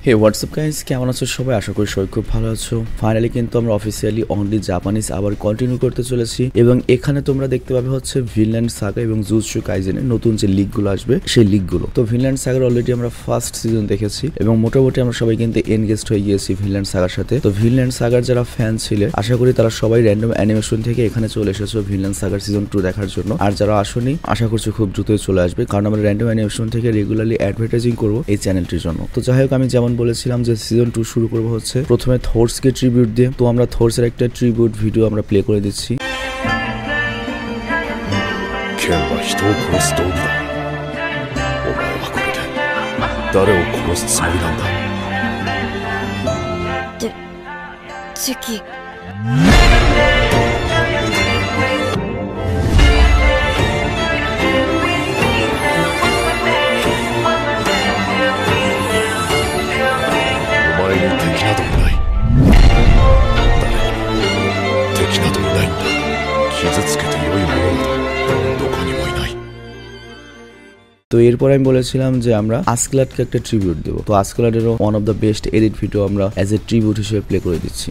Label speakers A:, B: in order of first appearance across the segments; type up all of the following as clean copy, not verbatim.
A: হে WhatsApp guys, কেমন আছো সবাই? আশা করি সবাই খুব ভালো আছো। ফাইনালি কিন্তু আমরা অফিসিয়ালি অনলি জাপানিজ আবার কন্টিনিউ করতে চলেছি এবং এখানে তোমরা দেখতে পাবে হচ্ছে ভিনল্যান্ড সাগা এবং জুজুৎসু কাইজেনের নতুন যে লিগগুলো আসবে সেই লিগগুলো। তো ভিনল্যান্ড সাগার অলরেডি আমরা ফার্স্ট সিজন দেখেছি এবং মোটামুটি আমরা সবাই কিন্তু এনগেজড হয়ে গিয়েছি ভিনল্যান্ড সাগার সাথে। তো ভিনল্যান্ড সাগার যারা ফ্যান ছিলেন আশা করি তারা সবাই র্যান্ডম অ্যানিমেশন থেকে এখানে চলে এসেছো ভিনল্যান্ড সাগার সিজন 2 দেখার জন্য। আর যারা আসেনি আশা করছি খুব দ্রুতই চলে আসবে, কারণ আমরা র্যান্ডম অ্যানিমেশন থেকে রেগুলারলি অ্যাডভার্টাইজিং করবো এই চ্যানেলটির জন্য। তো যাই হোক, আমি যেমন বলেছিলাম যে সিজন 2 শুরু করবো হচ্ছে প্রথমে থোর্সকে ট্রিবিউট দিয়ে। তো আমরা থোর্সের একটা ট্রিবিউট ভিডিও আমরা প্লে করে দিচ্ছি। তো এরপর আমি বলেছিলাম যে আমরা আস্কলাডকে একটা ট্রিবিউট দেবো। তো আস্কলাডেরও one of the best edit video আমরা অ্যাজ এ ট্রিবিউট হিসেবে প্লে করে দিচ্ছি।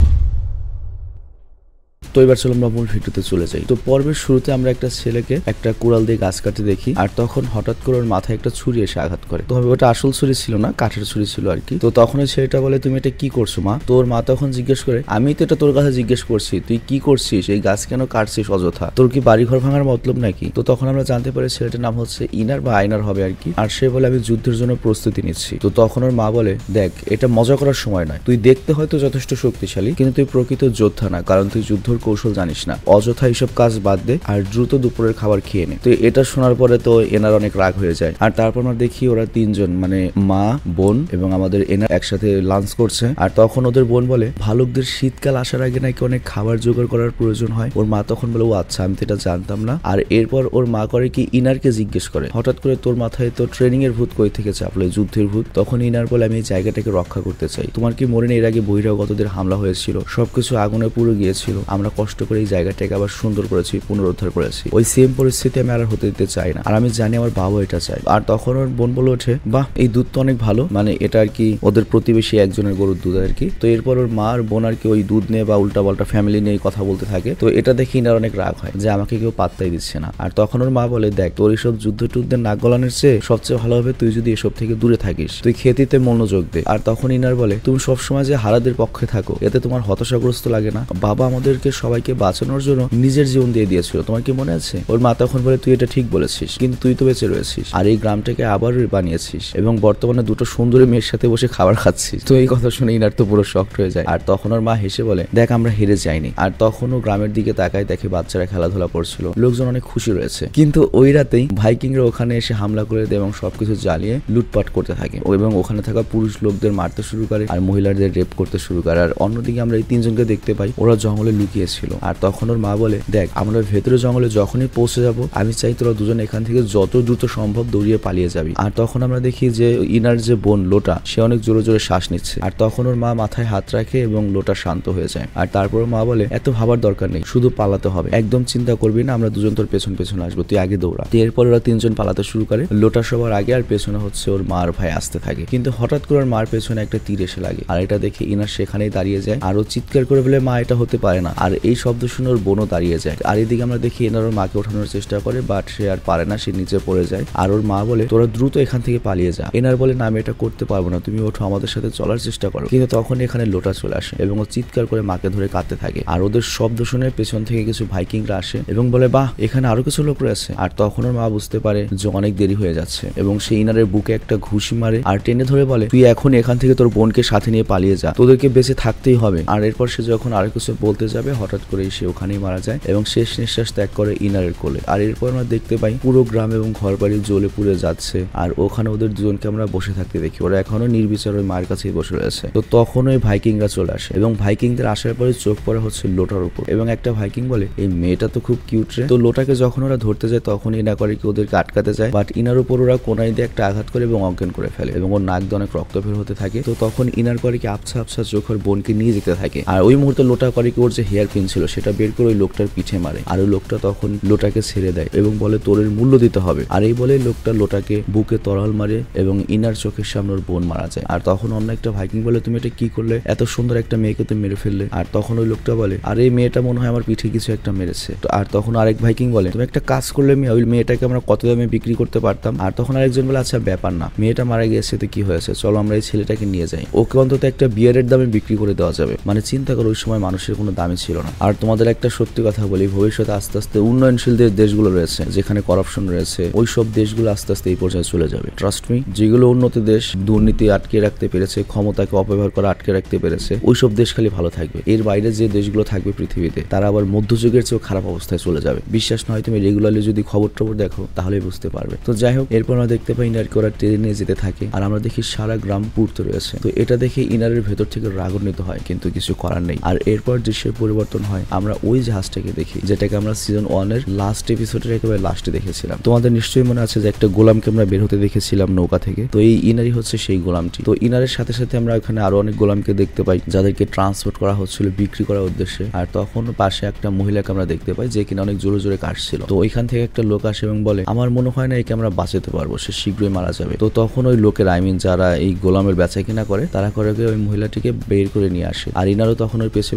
A: তো এবার চলো আমরা মূল ভিডিওতে চলে যাই। তো পর্বের শুরুতে আমরা একটা ছেলেকে একটা কুড়াল দিয়ে গাছ কাটতে দেখি, আর তখন হঠাৎ করে ওর মাথায় একটা ছুরি এসে আঘাত করে। তো ওটা আসল ছুরি ছিল না, কাঠের ছুরি ছিল আর কি। তো তখন ওই ছেলেটা বলে, তুমি এটা কি করছো মা? তোর মা তখন জিজ্ঞেস করে, আমি তো এটা তোর কাছে জিজ্ঞেস করছি, তুই কি করছিস, এই গাছ কেন কাটছিস অযথা? তোর কি বাড়ি ঘর ভাঙার মতলব নাকি? তো তখন আমরা জানতে পারি ছেলেটার নাম হচ্ছে ইনার বা আইনার হবে আর কি। আর সে বলে, আমি যুদ্ধের জন্য প্রস্তুতি নিচ্ছি। তো তখন ওর মা বলে, দেখ এটা মজা করার সময় নয়, তুই দেখতে হয়তো যথেষ্ট শক্তিশালী কিন্তু তুই প্রকৃত যোদ্ধা না, কারণ তুই যুদ্ধর কৌশল জানিস না। অযথা এইসব কাজ বাদ দে আর দ্রুত দুপুরের খাবার খেয়ে নে। তো এটা শোনার পরে তো এনার অনেক রাগ হয়ে যায়। আর তারপর আমরা দেখি ওরা তিনজন মানে মা, বোন এবং আমাদের এনার একসাথে লাঞ্চ করছে। আর তখন ওদের বোন বলে, ভালুকদের শীতকাল আসার আগে নাকি অনেক খাবার জোগাড় করার প্রয়োজন হয়। ওর মা তখন বলে, ও আচ্ছা, আমি তো এটা জানতাম না। আর এরপর ওর মা করে কি, ইনারকে জিজ্ঞেস করে, হঠাৎ করে তোর মাথায় তো ট্রেনিং এর ভূত কই থেকে চাপলো, যুদ্ধের ভূত? তখন ইনার বলে, আমি এই জায়গাটাকে রক্ষা করতে চাই। তোমার কি মনে নেই এর আগে বহিরাগতদের হামলা হয়েছিল, সবকিছু আগুনে পুড়ে গিয়েছিল, আমরা কষ্ট করে এই জায়গাটাকে আবার সুন্দর করেছি, পুনরুদ্ধার করেছি। ওই সেম পরিস্থিতি আমি আর হতে দিতে চাই না, আর আমি জানি আমার বাবা এটা চাই। আর তখন ওর বোন বলে ওঠে, বাহ, এই দুধ তো অনেক ভালো, মানে এটা আর কি ওদের প্রতিবেশী একজনের গরুর দুধ আর কি। তো এরপর ওর মা আর বোন আর কি ওই দুধ নিয়ে বা উল্টা পাল্টা ফ্যামিলি নিয়ে কথা বলতে থাকে। তো এটা দেখে ইনার অনেক রাগ হয় যে আমাকে কেউ পাত্তাই দিচ্ছে না। আর তখন ওর মা বলে, দেখ তোর এইসব যুদ্ধ টুদ্ধের নাক গলানোর চেয়ে সবচেয়ে ভালো হবে তুই যদি এসব থেকে দূরে থাকিস, তুই খেতিতে মনোযোগ দে। আর তখন ইনার বলে, তুমি সবসময় যে হারাদের পক্ষে থাকো এতে তোমার হতাশাগ্রস্ত লাগে না? বাবা আমাদেরকে সবাইকে বাঁচানোর জন্য নিজের জীবন দিয়ে দিয়েছিল, তোমার কি মনে আছে? ওর মা তখন বলে, তুই এটা ঠিক বলেছিস, কিন্তু তুই তো বেঁচে রয়েছিস আর এই গ্রামটাকে আবার বানিয়েছিস এবং বর্তমানে দুটো সুন্দরী মেয়ের সাথে বসে খাবার খাচ্ছিস। তো এই কথা শুনে ইনার তো পুরো শকড হয়ে যায়। আর তখন ওর মা হেসে বলে, দেখ আমরা হেরে যাইনি। আর তখন ও গ্রামের দিকে তাকায়, দেখে বাচ্চারা খেলাধুলা করছিল, লোকজন অনেক খুশি রয়েছে। কিন্তু ওই রাতেই ভাইকিংরা ওখানে এসে হামলা করে দেয় এবং সবকিছু জ্বালিয়ে লুটপাট করতে থাকে এবং ওখানে থাকা পুরুষ লোকদের মারতে শুরু করে আর মহিলাদের রেপ করতে শুরু করে। আর অন্যদিকে আমরা এই তিনজনকে দেখতে পাই ওরা জঙ্গলে লুকিয়েছিল। আর তখন ওর মা বলে, দেখ আমরা ভেতরে জঙ্গলে যখনই পৌঁছে যাব আমি চাই তোরা দুজন এখান থেকে যত দ্রুত সম্ভব দৌড়িয়ে পালিয়ে যাবি। আর তখন আমরা দেখি যে ইনার যে বোন লোটা, সে অনেক জোরে জোরে শ্বাস নিচ্ছে। আর তখন ওর মা মাথায় হাত রাখে এবং লোটা শান্ত হয়ে যায়। আর তারপর মা বলে, এত ভাবার দরকার নেই, শুধু পালাতে হবে, একদম চিন্তা করবি না, আমরা দুজন তোর পেছন পেছনে আসবো, তুই আগে দৌড়া। এরপর ওরা তিনজন পালাতে শুরু করে, লোটা সবার আগে আর পেছনে হচ্ছে ওর মার ভাই আসতে থাকে। কিন্তু হঠাৎ করে ওর মার পেছনে একটা তীর এসে লাগে আর এটা দেখে ইনার সেখানেই দাঁড়িয়ে যায় আর ও চিৎকার করে বলে, মা এটা হতে পারে না। আর এই শব্দ শুনে ওর বোনও দাঁড়িয়ে যায়। আর এদিকে আমরা দেখি এনার ওর মাকে ওঠানোর চেষ্টা করে, বাট সে আর পারে না, সে নিচে পড়ে যায়। আর ওর মা বলে, তোরা দ্রুত এখান থেকে পালিয়ে যা। এনার বলে, না আমি এটা করতে পারবো না, তুমি ওঠো, আমাদের সাথে চলার চেষ্টা করো। কিন্তু তখন এখানে লোটা চলে আসে এবং ও চিৎকার করে মাকে ধরে কাঁদতে থাকে। আর ওদের শব্দ শুনে পেছন থেকে কিছু ভাইকিংরা আসে এবং বলে, বাহ, এখানে আরো কিছু লোক রয়েছে। আর তখন ওর মা বুঝতে পারে যে অনেক দেরি হয়ে যাচ্ছে এবং সে ইনারের বুকে একটা ঘুষি মারে আর টেনে ধরে বলে, তুই এখন এখান থেকে তোর বোনকে সাথে নিয়ে পালিয়ে যা, তোদেরকে বেঁচে থাকতেই হবে। আর এরপর সে যখন আরো কিছু বলতে যাবে হঠাৎ করে সে ওখানেই মারা যায় এবং শেষ নিঃশ্বাস ত্যাগ করে ইনারের কোলে। আর এরপর আমরা দেখতে পাই পুরো গ্রাম এবং ঘর বাড়ি জ্বলে পুড়ে যাচ্ছে, আর ওখানে ওদের দুজনকে আমরা বসে থাকতে দেখি। ওরা এখনো নির্বিচার ওই মায়ের কাছেই বসে রয়েছে। তো তখন ওই ভাইকিংরা চলে আসে এবং ভাইকিংদের আসার পরে চোখ পড়ে হচ্ছে লোটার উপর, এবং একটা ভাইকিং বলে এই মেয়েটা তো খুব কিউট রে। তো লোটাকে যখন ওরা ধরতে যায় তখন ইনা করে কি ওদেরকে আটকাতে যায়, বাট ইনার উপর ওরা কোনাই দিয়ে একটা আঘাত করে এবং অজ্ঞান করে ফেলে এবং ওর নাক দিয়ে অনেক রক্ত বের হতে থাকে। তো তখন ইনার করে কি আবছা আবছা চোখের বোনকে নিয়ে যেতে থাকে, আর ওই মুহূর্তে লোটা করে কি ওর যে হেয়ার পিন ছিল সেটা বের করে ওই লোকটার পিঠে মারে, আর ওই লোকটা তখন লোটাকে ছেড়ে দেয় এবং বলে তোর মূল্য দিতে হবে। আর এই বলে লোকটা লোটাকে বুকে তরাল মারে এবং ইনার চোখের সামনে ওর বোন মারা যায়। আর তখন অন্য একটা ভাইকিং বলে তুমি এটা কি করলে, এত সুন্দর একটা মেয়েকে তুমি মেরে ফেললে। আর তখন ওই লোকটা বলে আর এই মেয়েটা মনে হয় আমার পিঠে কিছু একটা মেরেছে। আর তখন আরেক ভাইকিং বলে তুমি একটা কাজ করলে ওই মেয়েটাকে আমরা কত দামে বিক্রি করতে পারতাম। আর তখন আরেকজন বলে আচ্ছা ব্যাপার না, মেয়েটা মারা গিয়েছে তো কি হয়েছে, চলো আমরা এই ছেলেটাকে নিয়ে যাই, ওকে অন্তত একটা বিয়ারের দামে বিক্রি করে দেওয়া যাবে। মানে চিন্তা করো ওই সময় মানুষের কোনো দামই ছিল না। আর তোমাদের একটা সত্যি কথা বলি, ভবিষ্যতে আস্তে আস্তে উন্নয়নশীল দেশগুলো রয়েছে যেখানে করাপশন রয়েছে, ওই সব দেশগুলো আস্তে আস্তে এই পর্যায়ে চলে যাবে। ট্রাস্ট মি, যেগুলো উন্নত দেশ দুর্নীতি আটকে রাখতে পেরেছে, ক্ষমতাকে অপব্যবহার করে আটকে রাখতে পেরেছে, ওইসব দেশ খালি ভালো থাকবে। এর বাইরে যে দেশগুলো থাকবে পৃথিবীতে তারা আবার মধ্যযুগের চেয়েও খারাপ অবস্থায় চলে যাবে। বিশ্বাস নয় তুমি রেগুলারলি যদি খবর টবর দেখো তাহলে বুঝতে পারবে। তো যাই হোক, এরপর আমরা দেখতে পাই ইনারকে ওরা ট্রেনে নিয়ে যেতে থাকে, আর আমরা দেখি সারা গ্রাম পুড়তে রয়েছে। তো এটা দেখে ইনারের ভেতর থেকে রাগান্বিত হয়, কিন্তু কিছু করার নেই। আর এরপর দৃশ্যের পরিবর্তন হয়, আমরা ওই জাহাজটাকে দেখি যেটাকে আমরা সিজন 1 এর লাস্ট এপিসোডের একেবারে লাস্টে দেখেছিলাম। তোমাদের নিশ্চয়ই মনে আছে যে একটা গোলামকে আমরা বের হতে দেখেছিলাম নৌকা থেকে, তো এই ইনারই হচ্ছে সেই গোলামটি। তো ইনারের সাথে সাথে আমরা ওখানে আরো অনেক গোলামকে দেখতে পাই যাদেরকে ট্রান্সপোর্ট করা হচ্ছিল বিক্রি করার উদ্দেশ্যে। আর তখন পাশে একটা মহিলাকে আমরা দেখতে পাই যে কিনা অনেক জোরে জোরে কাশছিল। তো ওইখান থেকে একটা লোক আসে এবং বলে আমার মনে হয় না একে আমরা বাঁচাতে পারবো, সে শীঘ্রই মারা যাবে। তো তখন ওই লোকের যারা এই গোলামের বেচা কিনা করে তারা করে ওই মহিলাটিকে বের করে নিয়ে আসে, আর ইনারও তখন ওই পেছে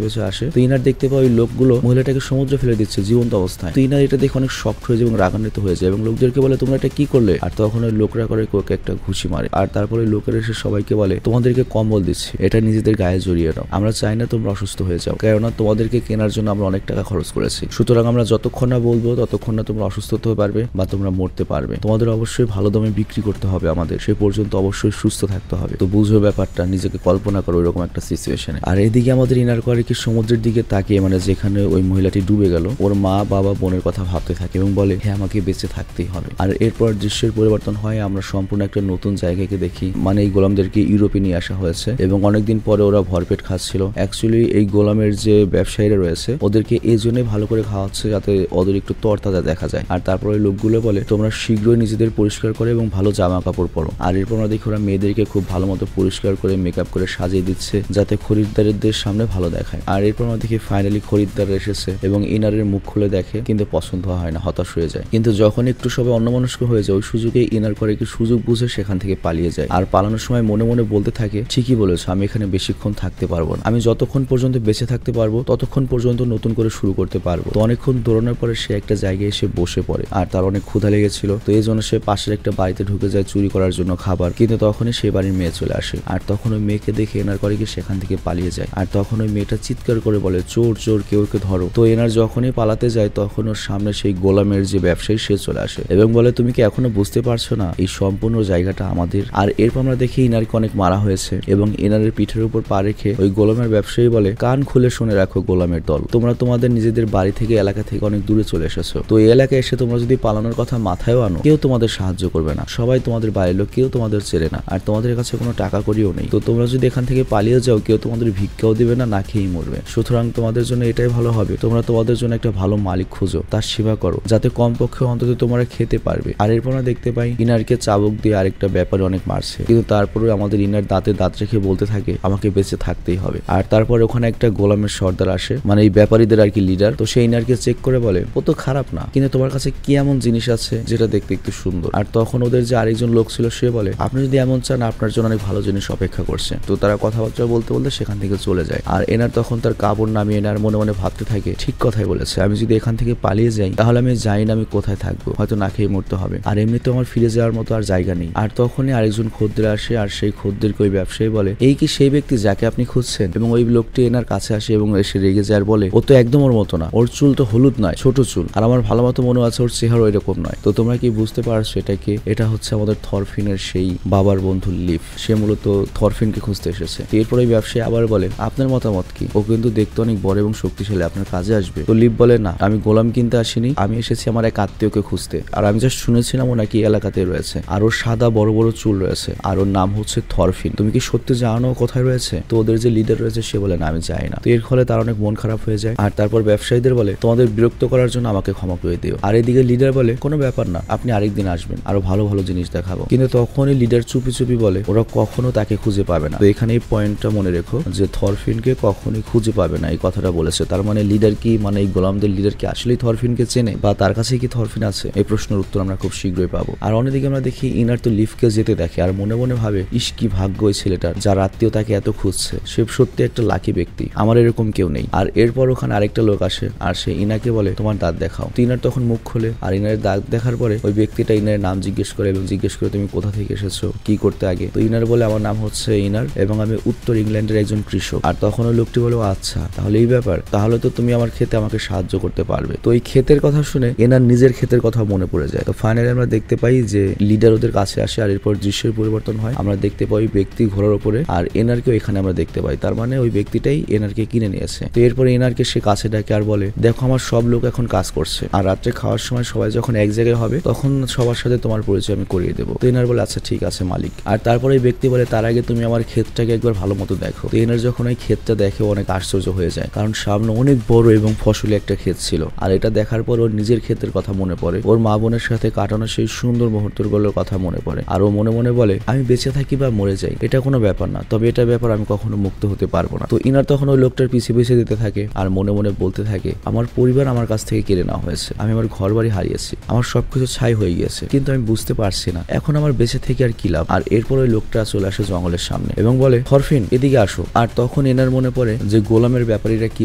A: পেছে আসে। তো ইনার দেখতে পাই ওই লোকগুলো মহিলাটাকে সমুদ্রে ফেলে দিচ্ছে জীবন্ত অবস্থায়। তো ইনার এটা দেখে অনেক শক্ট হয়ে যায় এবং রাগান্বিত হয়ে যায় এবং লোকদেরকে বলে তোমরা এটা কি করলে। আর তখন ওই লোকরা করে ওকে একটা ঘুষি মারে, আর তারপরে লোকের এসে সবাইকে বলে তোমাদেরকে কম্বল দিচ্ছি, এটা নিজেদের গায়ে জড়িয়ে নাও, আমরা চাই না তোমরা অসুস্থ হয়ে যাও, কেননা তোমাদেরকে কেনার জন্য আমরা অনেক টাকা খরচ করেছি, সুতরাং আমরা যতক্ষণ না বলবো ততক্ষণ না তোমরা অসুস্থ হতে পারবে বা তোমরা মরতে পারবে, তোমাদের অবশ্যই ভালো দামে বিক্রি করতে হবে, আমাদের সে পর্যন্ত অবশ্যই সুস্থ থাকতে হবে। তো বুঝো ব্যাপারটা, নিজেকে কল্পনা করো ওইরকম একটা সিচুয়েশনে। আর এদিকে আমাদের ইনার করে কি সমুদ্রের দিকে তাকিয়ে, মানে যেখানে ওই মহিলাটি ডুবে গেল, ওর মা বাবা বোনের কথা ভাবতে থাকে এবং বলে হ্যাঁ আমাকে বেঁচে থাকতেই হবে। আর এরপর দৃশ্যের পরিবর্তন হয়, আমরা সম্পূর্ণ একটা নতুন জায়গাকে দেখি, মানে এই গোলামদেরকে ইউরোপে নিয়ে আসা হয়েছে এবং অনেকদিন পরে ওরা ভরপেট খাচ্ছিল। অ্যাকচুয়ালি এই গোলামের যে ব্যবসায়ীরা রয়েছে ওদেরকে এই জন্যই ভালো করে খাওয়াচ্ছে যাতে ওদের একটু তরতাজা দেখা যায়। আর তারপরে লোকগুলো বলে তোমরা শীঘ্রই নিজেদের পরিষ্কার করে এবং ভালো জামা কাপড় পরো। আর এরপর আমরা দেখি ওরা মেয়েদেরকে খুব ভালো মতো পরিষ্কার করে মেকআপ করে সাজিয়ে দিচ্ছে যাতে খরিদ্দারদের সামনে ভালো দেখায়। আর এরপর আমরা দেখি ফাইনালি খরিদ্দার এসেছে এবং ইনারের মুখ খুলে দেখে, কিন্তু পছন্দ হয় না, হতাশ হয়ে যায়। কিন্তু যখন একটু সবাই অন্যমনস্ক হয়ে যায় ওই সুযোগে ইনার করে কি সুযোগ বুঝে সেখান থেকে পালিয়ে যায়। আর পালানোর সময় মনে মনে বলতে থাকে ঠিকই বলেছো, আমি এখানে বেশিক্ষণ থাকতে পারবো না, আমি যতক্ষণ পর্যন্ত বেঁচে থাকতে পারবো ততক্ষণ পর্যন্ত নতুন করে শুরু করতে পারবো। তো অনেকক্ষণ দৌড়ানোর পরে সে একটা জায়গায় এসে বসে পড়ে, আর তার অনেক ক্ষুধা লেগেছিল। তো এই জন্য সে পাশের একটা বাড়িতে ঢুকে যায় চুরি করার জন্য খাবার, কিন্তু তখনই সেই বাড়ির মেয়ে চলে আসে। আর তখন ওই মেয়েকে দেখে এনার করে কি সেখান থেকে পালিয়ে যায়। আর তখন ওই মেয়েটা চিৎকার করে বলে চোর চোর, কেউ কে ধরো। তো এনার যখনই পালাতে যায় তখন ওর সামনে সেই গোলামের যে ব্যবসায়ী সে চলে আসে এবং বলে তুমি কি এখনো বুঝতে পারছো না এই সম্পূর্ণ জায়গাটা আমাদের। আর এরপর আমরা দেখি ইনারকে অনেক মারা হয়েছে এবং ইনারের পিঠের উপর পা রেখে ওই গোলামের ব্যবসায়ী বলে কান খুলে শুনে রাখো গোলামের দল, তোমরা তোমাদের নিজেদের বাড়ি থেকে এলাকা থেকে অনেক দূরে চলে এসেছো। তো এই এলাকায় এসে তোমরা যদি পালানোর কথা মাথায়ও আনো কেউ তোমাদের সাহায্য করবে না, সবাই তোমাদের বাড়ির লোক, কেউ তোমাদের চেনে না, আর তোমাদের কাছে কোনো টাকা করিও নেই। তো তোমরা যদি এখান থেকে পালিয়ে যাও কেউ তোমাদের ভিক্ষাও দিবে না, না খেয়েই মরবে। সুতরাং তোমাদের জন্য এটাই ভালো হবে তোমরা তোমাদের জন্য একটা ভালো মালিক খুঁজো, তার সেবা করো যাতে কমপক্ষে অন্তত তোমরা খেতে পারবে। আর এরপর আমরা দেখতে পাই ইনারকে চাবুক দিয়ে আরেকটা ব্যাপারে অনেক মারছে, কিন্তু তারপরে আমাদের ইনার দাঁতে দাঁত রেখে বলতে থাকে আমাকে বেঁচে থাকতেই হবে। আর তারপর ওখানে একটা গোলামের সর্দার আসে, মানে এই ব্যাপারীদের আর কি লিডার। তো সেই ইনারকে চেক করে বলে ও তো খারাপ না, কিন্তু তোমার কাছে কি এমন জিনিস আছে যেটা দেখতে একটু সুন্দর। আর তখন ওদের যে আরেকজন লোক ছিল সে বলে আপনি যদি এমন চান আপনার জন্য অনেক ভালো জিনিস অপেক্ষা করছে। তো তারা কথাবার্তা বলতে বলতে সেখান থেকে চলে যায়। আর এনার তখন তার কাপড় নামিয়ে এনার মনে মনে ভাবতে থাকে ঠিক কথাই বলেছে, আমি যদি এখান থেকে পালিয়ে যাই তাহলে আমি জানি না আমি কোথায় থাকবো, হয়তো না খেয়ে মরতে হবে, আর এমনিতে আমার ফিরে যাওয়ার মতো আর জায়গা নেই। আর তখনই আরেকজন খদ্দের আসে, আর সেই খদ্দেরকে ওই ব্যবসায়ী বলে এই কি সেই ব্যক্তি যাকে আপনি খুঁজছেন। এবং ওই লোকটি এনার কাছে আসে এবং এসে রেগে যায় আর বলে ও তো একদম ওর মতো না, ওর চুল তো হলুদ নয়, ছোট চুল, আর আমার ভালো মতো মনে আছে ওর চেহারা এরকম নয়। তো তোমরা কি বুঝতে পারছো এটা কি? এটা হচ্ছে আমাদের থরফিনের সেই বাবার বন্ধু লিফ, সে মূলত থরফিনকে খুঁজতে এসেছে। এরপর ওই ব্যবসায়ী আবার বলে আপনার মতামত কি? ও কিন্তু দেখতে অনেক বড় এবং শক্তিশালী, আপনার কাজে আসবে। তো লিভ বলে না, আমি গোলাম কিনতে আসিনি, আমি এসেছি আমার এক আত্মীয়কে খুঁজতে। আর আমি জাস্ট শুনেছিলাম ও নাকি এলাকাতে রয়েছে, আর ওর সাদা বড় বড় চুল রয়েছে, আর ওর নাম হচ্ছে থরফিন। তুমি কি সত্যি জানো কোথায় রয়েছে? তো ওদের যে লিডার রয়েছে সে বলে না, আমি যাই না। তো এর ফলে তার অনেক মন খারাপ হয়ে যায়। আর তারপর ব্যবসায়ীদের বলে তোমাদের বিরক্ত করার জন্য আমাকে ক্ষমা করে দিও। আর এদিকে লিডার বলে কোনো ব্যাপার না, আপনি আরেকদিন আসবেন, আরো ভালো ভালো জিনিস দেখাবো। কিন্তু তখনই লিডার চুপি চুপি বলে ওরা কখনো তাকে খুঁজে পাবে না। তো এখানে এই পয়েন্টটা মনে রেখো যে থরফিনকে কখনোই খুঁজে পাবে না, এই কথাটা বলেছে। তার মানে লিডার কি, মানে এই গোলামদের লিডার কি আসলেই থরফিনকে চেনে, বা তার কাছে কি থরফিন আছে? এই প্রশ্নের উত্তর আমরা খুব শীঘ্রই পাবো। আর অন্যদিকে আমরা দেখি ইনার তো লিফকে যেতে দেখে আর মনে মনে ভাবে, ইস কি ভাগ্য ওই ছেলেটার, যার আত্মীয় তাকে এত খুঁজছে, সে সত্যি একটা লাকি ব্যক্তি, আমার এরকম কেউ নেই। আর এরপর ওখানে আরেকটা লোক আসে আর সে ইনাকে বলে তোমার দাঁত দেখাও। তো ইনার তখন মুখ খোলে আর ইনারের দাঁত দেখার পরে ওই ব্যক্তিটা ইনারের নাম জিজ্ঞেস করে এবং জিজ্ঞেস করে তুমি কোথা থেকে এসেছো, কি করতে আগে। তো ইনার বলে আমার নাম হচ্ছে ইনার এবং আমি উত্তর ইংল্যান্ডের একজন কৃষক। আর তখন ওই লোকটি বলে আচ্ছা তাহলে এই ব্যাপার, তাহলে তো তুমি আমার ক্ষেতে আমাকে সাহায্য করতে পারবে। তো এই ক্ষেতের কথা শুনে এনার নিজের ক্ষেতের কথা মনে পড়ে যায়। তো ফাইনালি আমরা দেখতে পাই যে লিডার ওদের কাছে আসে আর এরপর দৃশ্যের পরিবর্তন হয়। আমরা দেখতে পাই ব্যক্তি ঘোড়ার উপরে আর এনারকেও এখানে আমরা দেখতে পাই। তার মানে ওই ব্যক্তিটাই এনারকে কিনে নিয়েছে। তো এরপর এনারকে সে কাছে ডাকে আর বলে দেখো আমার সব লোক এখন কাজ করছে আর রাত্রে খাওয়ার সময় সবাই যখন এক জায়গায় হবে তখন সবার সাথে তোমার পরিচয় আমি করিয়ে দেবো। তো এনার বলে আচ্ছা ঠিক আছে মালিক। আর তারপরে এই ব্যক্তি বলে তার আগে তুমি আমার ক্ষেতটাকে একবার ভালো মতো দেখো। তো এনার যখন ওই ক্ষেতটা দেখে অনেক আশ্চর্য হয়ে যায়, কারণ সামনে অনেক বড় এবং ফসলি একটা ক্ষেত ছিল। আর এটা দেখার পর ওর নিজের ক্ষেতের কথা মনে পড়ে, ওর মা বোনের সাথে কাটানো সেই সুন্দর মুহূর্তগুলোর কথা মনে পড়ে। আর ও মনে মনে বলে আমি বেঁচে থাকি বা মরে যাই এটা কোনো ব্যাপার না, তবে এটা ব্যাপার আমি কখনো মুক্ত হতে পারবো না। তো ইনার তখন ওই লোকটার পিছিয়ে পিছিয়ে দিতে থাকে আর মনে মনে বলতে থাকে আমার পরিবার আমার কাছ থেকে কেড়ে নেওয়া হয়েছে, আমি আমার ঘর বাড়ি হারিয়েছি, আমার সবকিছু ছাই হয়ে গিয়েছে, কিন্তু আমি বুঝতে পারছি না এখন আমার বেঁচে থেকে আর কি লাভ। আর এরপর ওই লোকটা চলে আসে জঙ্গলের সামনে এবং বলে থরফিন এদিকে আসো। আর তখন এনার মনে পড়ে যে গোলামের ব্যাপারীরা কি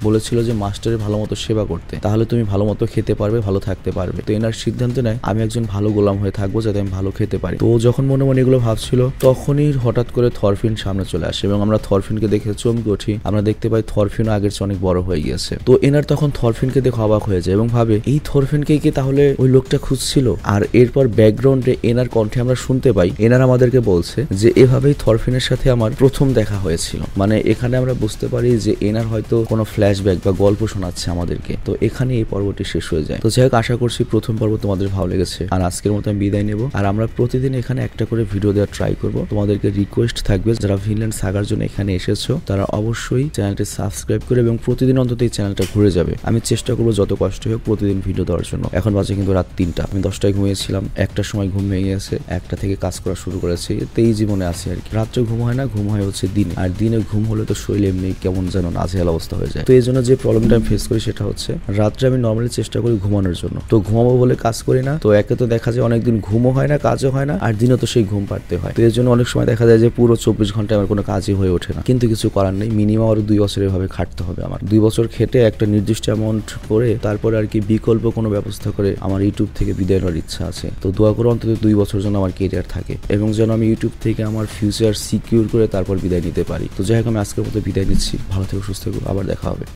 A: বলেছিল যে মাস্টারের ভালো মতো সেবা করতে, তাহলে তুমি ভালো মতো খেতে পারবে, ভালো থাকতে পারবে। তো এনার সিদ্ধান্ত নেয় আমি একজন ভালো গোলাম হয়ে থাকবো যাতে আমি ভালো খেতে পারি। তো যখন মনে মনে এগুলো ভাবছিল তখনই হঠাৎ করে থরফিন সামনে চলে আসে এবং আমরা থরফিনকে দেখে চমকে উঠি। আমরা দেখতে পাই থরফিনও আগের চেয়ে অনেক বড় হয়ে গিয়েছে। তো এনার তখন থরফিনকে দেখে অবাক হয়ে যায় এবং ভাবে এই থরফিনকে কি তাহলে ওই লোকটা খুঁজছিল। আর এরপর ব্যাকগ্রাউন্ডে এনার কণ্ঠে আমরা শুনতে পাই এনার আমাদেরকে বলছে যে এভাবেই থরফিনের সাথে আমার প্রথম দেখা হয়েছিল। মানে এখানে আমরা বুঝতে পারি যে এনার হয়তো কোনো ফ্ল্যাশব্যাক বা গল্প শোনাচ্ছে আমাদেরকে। তো এখানে এই পর্বটি শেষ হয়ে যায়। তো যাই হোক আশা করছি প্রথম পর্ব তোমাদের ভালো লেগেছে। আর আজকের মতো আমি বিদায় নেব। আর আমরা প্রতিদিন এখানে একটা করে ভিডিও দেওয়ার ট্রাই করব। তোমাদেরকে রিকোয়েস্ট থাকবে যারা ভিনল্যান্ড সাগার জন্য এখানে এসেছো তারা অবশ্যই চ্যানেলটি সাবস্ক্রাইব করে এবং প্রতিদিন অন্তত এই চ্যানেলটা ঘুরে যাবে। আমি চেষ্টা করবো যত কষ্ট হোক প্রতিদিন ভিডিও দেওয়ার জন্য। এখন বাজে কিন্তু রাত 3টা, আমি 10টায় ঘুমিয়েছিলাম, 1টার সময় ঘুম ভেঙে গেছে, 1টা থেকে কাজ করা শুরু করেছি। এই জীবনে আছে আর কি। রাত্রে ঘুম হয় না, ঘুম হয় হচ্ছে দিনে। আর দিনে ঘুম হলে তো শরীর এমনি কেমন যেন নাজেহাল অবস্থা হয়ে যায়। তো এই জন্য যে প্রবলেমটা আমি ফেস করি সেটা হচ্ছে রাত্রে আমি নর্মালি চেষ্টা করি ঘুমানোর জন্য। তো ঘুমাবো বলে কাজ করি না। তো একে তো দেখা যায় অনেকদিন ঘুমও হয় না, কাজও হয় না, আর দিনও তো সেই ঘুম পাড়তে হয়। তো এর জন্য অনেক সময় দেখা যায় যে পুরো 24 ঘন্টা আমার কোনো কাজই হয়ে ওঠে না। কিন্তু কিছু করার নেই, মিনিমাম আরো 2 বছর এভাবে খাটতে হবে আমার। 2 বছর খেটে একটা নির্দিষ্ট অ্যামাউন্ট করে তারপরে আর কি বিকল্প কোনো ব্যবস্থা করে আমার ইউটিউব থেকে বিদায় নেওয়ার ইচ্ছা আছে। তো দোয়া করে অন্তত 2 বছর যেন আমার কেরিয়ার থাকে এবং যেন আমি ইউটিউব থেকে আমার ফিউচার সিকিউর করে তারপর বিদায় নিতে পারি। তো যাই হোক আমি আজকের মতো বিদায় নিচ্ছি। ভালো থেকো, সুস্থ থেকো, আবার দেখা হবে।